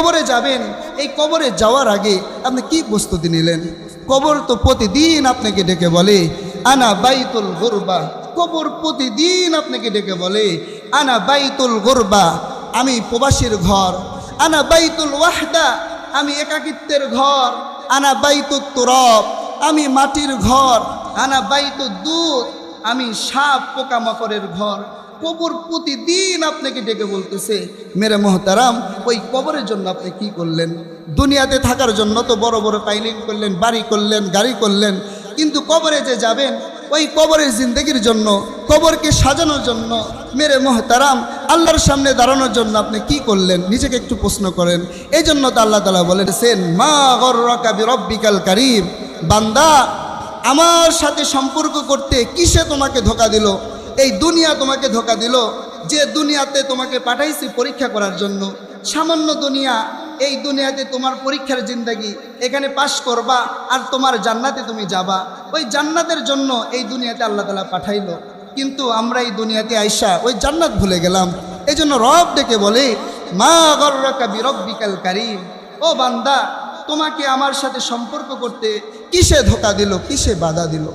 কবরে যাবেন, এই কবরে যাওয়ার আগে আপনি কি প্রস্তুতি নিলেন? কবর তো প্রতিদিন আপনাকে ডেকে বলে আনা বাইতুল গুরবা। কবর প্রতিদিন আপনাকে ডেকে বলে আনা বাইতুল গুরবা, আমি প্রবাসীর ঘর। আনা বাইতুল ওয়াহদা, আমি একাকিত্বের ঘর। আনা বাইতুত তুরাব, আমি মাটির ঘর। আনা বাইতুদ দুধ, আমি সাপ পোকামাকড়ের ঘর। কবর প্রতিদিন আপনাকে ডেকে বলতেছে। মেরে মোহতারাম, ওই কবরের জন্য আপনি কি করলেন? দুনিয়াতে থাকার জন্য তো বড় বড় পাইলিং করলেন, বাড়ি করলেন, গাড়ি করলেন, কিন্তু কবরে যে যাবেন ওই কবরের জিন্দগির জন্য, কবরকে সাজানোর জন্য, মেরে মোহতারাম আল্লাহর সামনে দাঁড়ানোর জন্য আপনি কি করলেন? নিজেকে একটু প্রশ্ন করেন। এই জন্য তো আল্লাহ তাআলা বলেছেন মা গররাকা বিরব্বিকাল কারীম, বান্দা আমার সাথে সম্পর্ক করতে কিসে তোমাকে ধোঁকা দিল? এই দুনিয়া তোমাকে ধোঁকা দিল। যে দুনিয়াতে তোমাকে পাঠাইছি পরীক্ষা করার জন্য, সামান্য দুনিয়া, এই দুনিয়াতে তোমার পরীক্ষার জিন্দেগি, এখানে পাশ করবা আর তোমার জান্নাতে তুমি যাবা। ওই জান্নাতের জন্য এই দুনিয়াতে আল্লাহ তাআলা পাঠাইলো, কিন্তু আমরা এই দুনিয়াতে আইসা ওই জান্নাত ভুলে গেলাম। এই জন্য রব ডেকে বলে মা গররাকা বিরব্বিকাল কারীম, ও বান্দা তোমাকে আমার সাথে সম্পর্ক করতে কিসে ধোঁকা দিল, কিসে বাধা দিল?